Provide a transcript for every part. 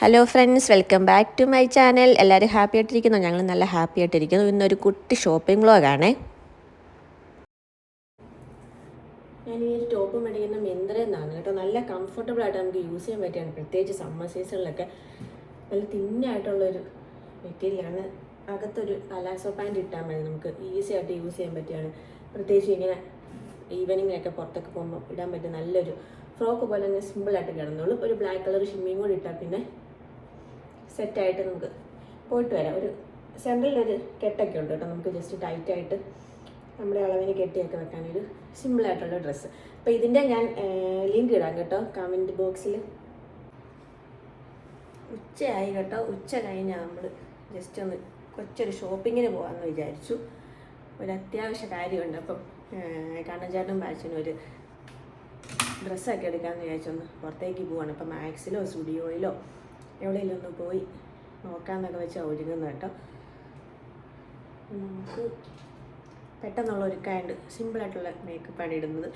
Hello friends, welcome back to my channel. എല്ലാവരും happy ആയിട്ടിരിക്കുന്നു. ഞങ്ങൾ നല്ല ഹാപ്പി ആയിട്ടിരിക്കുന്നു. ഇന്നൊരു കുട്ടി ഷോപ്പിംഗ് വ്ളോഗാണേ. ഞാൻ ഈ ഒരു ടോപ്പ് മേടിക്കുന്ന മിന്ത്രയെന്നാണ് കേട്ടോ. നല്ല കംഫർട്ടബിൾ ആയിട്ട് നമുക്ക് യൂസ് ചെയ്യാൻ പറ്റിയാണ്. പ്രത്യേകിച്ച് സമ്മർ സീസണിലൊക്കെ നല്ല തിന്നായിട്ടുള്ളൊരു മെറ്റീരിയലാണ്. അകത്തൊരു പലാസോ പാൻറ്റ് ഇട്ടാൽ മതി, നമുക്ക് ഈസി ആയിട്ട് യൂസ് ചെയ്യാൻ പറ്റിയാണ്. പ്രത്യേകിച്ച് ഇങ്ങനെ ഈവനിങ്ങിനൊക്കെ പുറത്തൊക്കെ പോകുമ്പോൾ ഇടാൻ പറ്റും. നല്ലൊരു ഫ്രോക്ക് പോലെ തന്നെ സിമ്പിളായിട്ട് കിടന്നോളും. ഒരു ബ്ലാക്ക് കളർ ഷിമ്മിയും കൂടി ഇട്ടാൽ പിന്നെ സെറ്റായിട്ട് നമുക്ക് പോയിട്ട് വരാം. ഒരു സെൻട്രലൊരു കെട്ടൊക്കെ ഉണ്ട് കേട്ടോ. നമുക്ക് ജസ്റ്റ് ടൈറ്റായിട്ട് നമ്മുടെ അളവിന് കെട്ടിയൊക്കെ വെക്കാനൊരു സിമ്പിളായിട്ടുള്ള ഡ്രസ്സ്. അപ്പോൾ ഇതിൻ്റെ ഞാൻ ലിങ്ക് ഇടാം കേട്ടോ കമൻറ്റ് ബോക്സിൽ. ഉച്ചയായി കേട്ടോ. ഉച്ച കഴിഞ്ഞാൽ നമ്മൾ ജസ്റ്റ് ഒന്ന് കൊച്ചൊരു ഷോപ്പിങ്ങിന് പോകാമെന്ന് വിചാരിച്ചു. ഒരു അത്യാവശ്യ കാര്യമുണ്ട്. അപ്പം കണ്ണൻചാട്ടും ബാച്ചിനും ഒരു ഡ്രസ്സൊക്കെ എടുക്കാമെന്ന് വിചാരിച്ചൊന്ന് പുറത്തേക്ക് പോവാണ്. അപ്പം മാക്സിലോ സ്റ്റുഡിയോയിലോ എവിടെയെങ്കിലും ഒന്ന് പോയി നോക്കാമെന്നൊക്കെ വെച്ചാൽ ഒരുങ്ങുന്നത് കേട്ടോ. നമുക്ക് പെട്ടെന്നുള്ള ഒരുക്കാണ്ട് സിമ്പിളായിട്ടുള്ള മേക്കപ്പാണ് ഇടുന്നത്.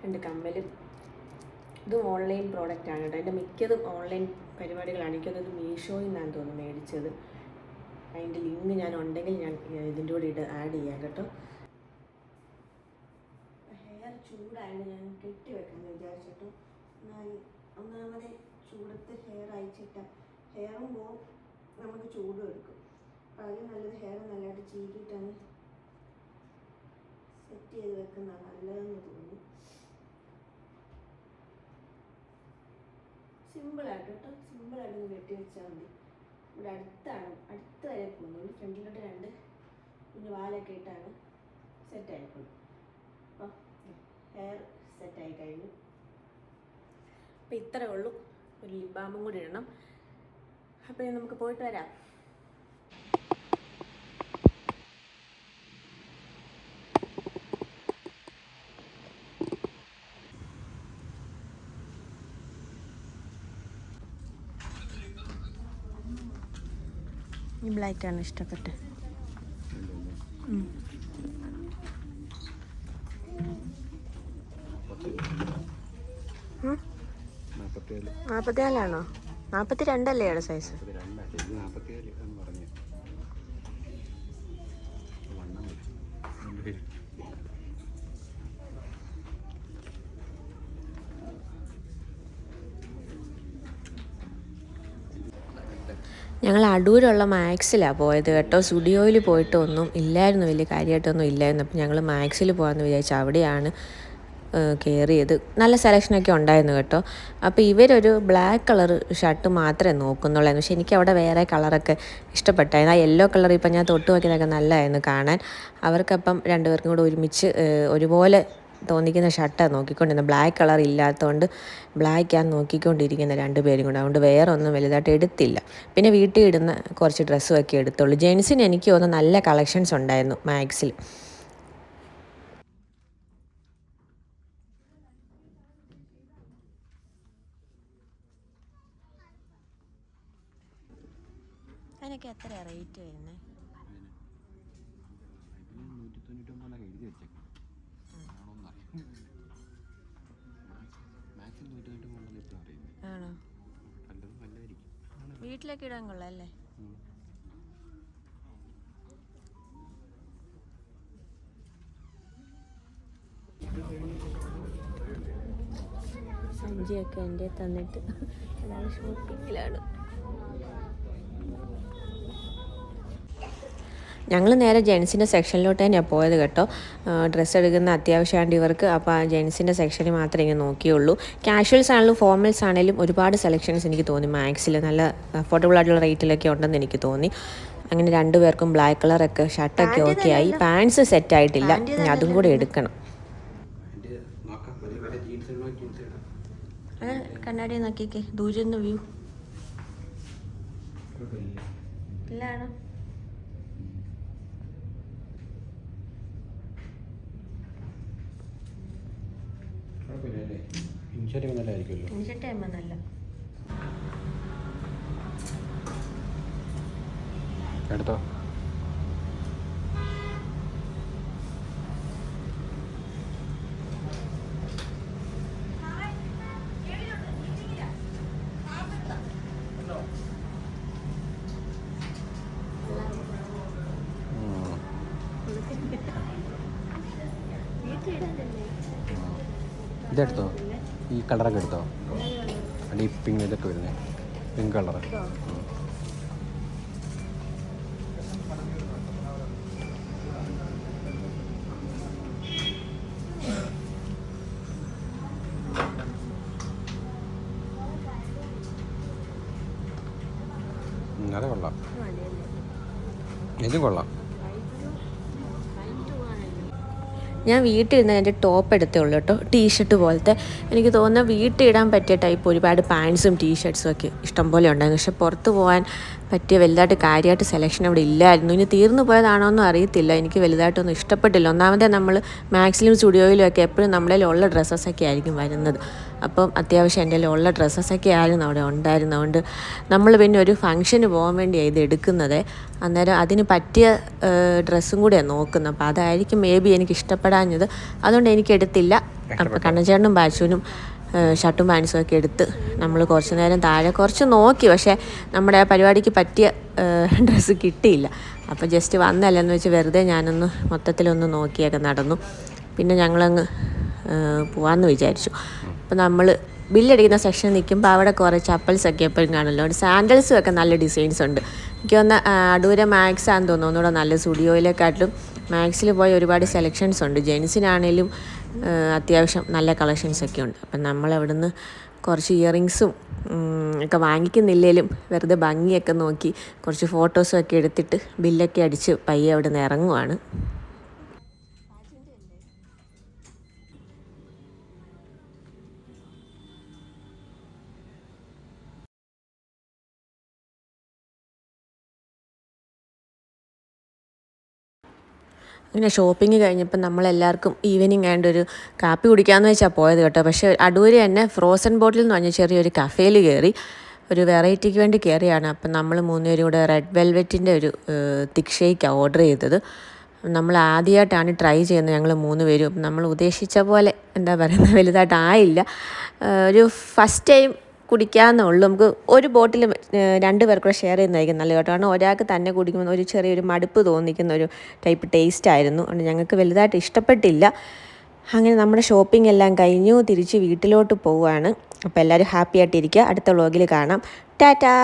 2 കമ്മലും. ഇതും ഓൺലൈൻ പ്രോഡക്റ്റാണ് കേട്ടോ. എൻ്റെ മിക്കതും ഓൺലൈൻ പരിപാടികളാണ്. എനിക്കതൊരു മീഷോയിൽ നിന്നാണ് തോന്നുന്നു മേടിച്ചത്. അതിൻ്റെ ലിങ്ക് ഞാൻ ഉണ്ടെങ്കിൽ ഞാൻ ഇതിൻ്റെ കൂടെ ആഡ് ചെയ്യാം കേട്ടോ. ഹെയർ ചൂടായത് ഞാൻ കെട്ടി വെക്കാമെന്ന് വിചാരിച്ചിട്ടു. ഒന്നാമത് ചൂടത്ത് ഹെയർ അയച്ചിട്ട് ഹെയറും പോവും, നമുക്ക് ചൂടും എടുക്കും. അപ്പം അതിൽ നല്ലത് ഹെയർ നല്ലതായിട്ട് ചീകിയിട്ടാണ് സെറ്റ് ചെയ്ത് വെക്കുന്നതാണ് നല്ലതെന്ന് തോന്നി. സിമ്പിളായിട്ട് കേട്ടോ, സിമ്പിളായിട്ടൊന്ന് കെട്ടി വെച്ചാൽ മതി. ഇവിടെ അടുത്ത് വരെ പോകുന്നുള്ളൂ. ഫ്രണ്ടിലോട്ട് 2 കുഞ്ഞു വാലൊക്കെ ഇട്ടാണ് സെറ്റായിക്കോളും. അപ്പം ഹെയർ സെറ്റായി കഴിഞ്ഞു. അപ്പം ഇത്രേ ഉള്ളൂ. ഒരു ലിപ് ബാമും കൂടി ഇടണം. അപ്പോൾ നമുക്ക് പോയിട്ട് വരാം. ഈ ബ്ലാക്കാണ് ഇഷ്ടപ്പെട്ടത്. നാൽപ്പത്തിനാലാണോ? 42 അല്ലേ ഇവിടെ സൈസ്? ഞങ്ങൾ അടൂരുള്ള മാക്സിലാണ് പോയത് കേട്ടോ. സ്റ്റുഡിയോയിൽ പോയിട്ടൊന്നും ഇല്ലായിരുന്നു, വലിയ കാര്യമായിട്ടൊന്നും ഇല്ലായിരുന്നു. അപ്പോൾ ഞങ്ങൾ മാക്സിൽ പോകാമെന്ന് വിചാരിച്ചു. അവിടെയാണ് കയറിയത്. നല്ല സെലക്ഷനൊക്കെ ഉണ്ടായിരുന്നു കേട്ടോ. അപ്പോൾ ഇവരൊരു ബ്ലാക്ക് കളർ ഷർട്ട് മാത്രമേ നോക്കുന്നുള്ളായിരുന്നു. പക്ഷേ എനിക്ക് അവിടെ വേറെ കളറൊക്കെ ഇഷ്ടപ്പെട്ടായിരുന്നു. ആ യെല്ലോ കളർ ഇപ്പം ഞാൻ തൊട്ട് നോക്കിയതൊക്കെ നല്ലതായിരുന്നു കാണാൻ. അവർക്കപ്പം 2 പേർക്കും കൂടെ ഒരുമിച്ച് ഒരുപോലെ തോന്നിക്കുന്ന ഷർട്ടാണ് നോക്കിക്കൊണ്ടിരുന്നത്. ബ്ലാക്ക് കളർ ഇല്ലാത്തതുകൊണ്ട് ബ്ലാക്കാണ് നോക്കിക്കൊണ്ടിരിക്കുന്ന 2 പേരും കൂടെ. അതുകൊണ്ട് വേറെ ഒന്നും വലുതായിട്ട് എടുത്തില്ല. പിന്നെ വീട്ടിൽ ഇടുന്ന കുറച്ച് ഡ്രസ്സുമൊക്കെ എടുത്തുള്ളൂ. ജെൻസിന് എനിക്ക് തോന്നുന്നു നല്ല കളക്ഷൻസ് ഉണ്ടായിരുന്നു മാക്സിൽ. അതിനൊക്കെ എത്രയാണ് റേറ്റ് വരുന്നത്? ആണോ? വീട്ടിലേക്ക് ഇടാൻ കൊള്ളാം. സഞ്ചിയൊക്കെ എൻ്റെ തന്നിട്ട് ഒരാൾ ഷോപ്പിങ്ങിലാണ്. ഞങ്ങൾ നേരെ ജെൻസിൻ്റെ സെക്ഷനിലോട്ട് തന്നെയാണ് പോയത് കേട്ടോ. ഡ്രസ്സ് എടുക്കുന്ന അത്യാവശ്യമായിട്ട് ഇവർക്ക്. അപ്പോൾ ആ ജെൻസിൻ്റെ സെക്ഷനിൽ മാത്രമേ ഇങ്ങനെ നോക്കിയുള്ളൂ. കാഷ്വൽസ് ആണെങ്കിലും ഫോർമൽസ് ആണെങ്കിലും ഒരുപാട് സെലക്ഷൻസ് എനിക്ക് തോന്നി മാക്സിൽ. നല്ല അഫോർഡബിൾ ആയിട്ടുള്ള റേറ്റിലൊക്കെ ഉണ്ടെന്ന് എനിക്ക് തോന്നി. അങ്ങനെ 2 പേർക്കും ബ്ലാക്ക് കളറൊക്കെ ഷർട്ടൊക്കെ ഓക്കെ ആയി. പാൻസ് സെറ്റായിട്ടില്ല, അതും കൂടെ എടുക്കണം. കണ്ണാടി നോക്കിക്കേ, ദൂരെ വ്യൂ ഇല്ലാണ്. നല്ല എടുത്തോ. ഇതെടുത്തോ, ഈ കളറൊക്കെ എടുത്തോ, അല്ല ഈ പിങ്ക് ഇതൊക്കെ വരുന്നത് പിങ്ക് കളറ്. അത് കൊള്ളാം, ഇതും കൊള്ളാം. ഞാൻ വീട്ടിൽ ഇരുന്ന് എൻ്റെ ടോപ്പ് എടുത്തേ ഉള്ളൂ കേട്ടോ, ടീഷർട്ട് പോലത്തെ. എനിക്ക് തോന്നുന്ന വീട്ടിൽ ഇടാൻ പറ്റിയ ടൈപ്പ് ഒരുപാട് പാൻസും ടീഷർട്ട്സും ഒക്കെ ഇഷ്ടംപോലെ ഉണ്ടായിരുന്നു. പക്ഷെ പുറത്ത് പോകാൻ പറ്റിയ വലുതായിട്ട് കാര്യമായിട്ട് സെലക്ഷൻ അവിടെ ഇല്ലായിരുന്നു. ഇനി തീർന്നു പോയതാണോ എന്നും അറിയത്തില്ല. എനിക്ക് വലുതായിട്ടൊന്നും ഇഷ്ടപ്പെട്ടില്ല. ഒന്നാമതേ നമ്മൾ മാക്സിലും സ്റ്റുഡിയോയിലും ഒക്കെ എപ്പോഴും നമ്മുടെ ഉള്ള ഡ്രസ്സസൊക്കെ ആയിരിക്കും വരുന്നത്. അപ്പം അത്യാവശ്യം എൻ്റെ ഉള്ള ഡ്രസ്സസൊക്കെ ആയിരുന്നു അവിടെ ഉണ്ടായിരുന്നതുകൊണ്ട് നമ്മൾ പിന്നെ ഒരു ഫംഗ്ഷന് പോകാൻ വേണ്ടിയാണ് ഇത് എടുക്കുന്നത്. അന്നേരം അതിന് പറ്റിയ ഡ്രസ്സും കൂടെയാണ് നോക്കുന്നത്. അപ്പോൾ അതായിരിക്കും മേ ബി എനിക്ക് ഇഷ്ടപ്പെടാഞ്ഞത്. അതുകൊണ്ട് എനിക്കെടുത്തില്ല. അപ്പോൾ കണ്ണൻചേട്ടനും ബാച്ചുവിനും ഷർട്ടും പാൻസും ഒക്കെ എടുത്ത് നമ്മൾ കുറച്ച് നേരം താഴെ കുറച്ച് നോക്കി. പക്ഷേ നമ്മുടെ ആ പരിപാടിക്ക് പറ്റിയ ഡ്രസ്സ് കിട്ടിയില്ല. അപ്പോൾ ജസ്റ്റ് വന്നല്ലെന്ന് വെച്ച് വെറുതെ ഞാനൊന്ന് മൊത്തത്തിലൊന്ന് നോക്കിയൊക്കെ നടന്നു. പിന്നെ ഞങ്ങളങ്ങ് പോകാമെന്ന് വിചാരിച്ചു. അപ്പോൾ നമ്മൾ ബില്ലടിക്കുന്ന സെക്ഷൻ നിൽക്കുമ്പോൾ അവിടെ കുറേ ചപ്പൽസൊക്കെ എപ്പോഴും കാണുമല്ലോ. സാൻഡൽസും ഒക്കെ നല്ല ഡിസൈൻസ് ഉണ്ട്. എനിക്ക് തോന്നുന്ന അടൂര മാക്സ് ആണെന്ന് തോന്നുന്നു ഒന്നുകൂടെ നല്ല സ്റ്റുഡിയോയിലെക്കാട്ടിലും. മാക്സിൽ പോയ ഒരുപാട് സെലക്ഷൻസ് ഉണ്ട്. ജെൻസിനാണേലും അത്യാവശ്യം നല്ല കളക്ഷൻസൊക്കെ ഉണ്ട്. അപ്പം നമ്മൾ അവിടെ നിന്ന് കുറച്ച് ഇയറിങ്സും ഒക്കെ വാങ്ങിക്കുന്നില്ലേലും വെറുതെ ഭംഗിയൊക്കെ നോക്കി കുറച്ച് ഫോട്ടോസും ഒക്കെ എടുത്തിട്ട് ബില്ലൊക്കെ അടിച്ച് പയ്യെ അവിടെ നിന്ന് ഇറങ്ങുവാണ്. അങ്ങനെ ഷോപ്പിംഗ് കഴിഞ്ഞപ്പോൾ നമ്മളെല്ലാവർക്കും ഈവനിങ് ആയതുകൊണ്ട് ഒരു കാപ്പി കുടിക്കാമെന്ന് വെച്ചാൽ പോയത് കേട്ടോ. പക്ഷേ അടൂര് തന്നെ ഫ്രോസൺ ബോട്ടിൽ എന്ന് പറഞ്ഞ ചെറിയൊരു കഫേയിൽ കയറി ഒരു വെറൈറ്റിക്ക് വേണ്ടി കയറിയാണ്. അപ്പം നമ്മൾ 3 പേരും കൂടെ റെഡ് വെൽവെറ്റിൻ്റെ ഒരു തിക്ക് ഷേക്കാണ് ഓർഡർ ചെയ്തത്. നമ്മൾ ആദ്യമായിട്ടാണ് ട്രൈ ചെയ്യുന്നത് ഞങ്ങൾ 3 പേരും. നമ്മൾ ഉദ്ദേശിച്ച പോലെ എന്താ പറയുന്നത് വലുതായിട്ടായില്ല. ഒരു ഫസ്റ്റ് ടൈം കുടിക്കാമെന്നേ ഉള്ളൂ. നമുക്ക് ഒരു ബോട്ടിൽ 2 പേർക്കൂടെ ഷെയർ ചെയ്യുന്നതായിരിക്കും നല്ലത് കേട്ടോ. കാരണം ഒരാൾക്ക് തന്നെ കുടിക്കുമ്പോൾ ഒരു ചെറിയൊരു മടുപ്പ് തോന്നിക്കുന്ന ഒരു ടൈപ്പ് ടേസ്റ്റ് ആയിരുന്നു. അതുകൊണ്ട് ഞങ്ങൾക്ക് വലുതായിട്ട് ഇഷ്ടപ്പെട്ടില്ല. അങ്ങനെ നമ്മുടെ ഷോപ്പിംഗ് എല്ലാം കഴിഞ്ഞു. തിരിച്ച് വീട്ടിലോട്ട് പോവുകയാണ്. അപ്പോൾ എല്ലാവരും ഹാപ്പി ആയിട്ടിരിക്കുക. അടുത്ത വ്ളോഗിൽ കാണാം. ടാറ്റാ.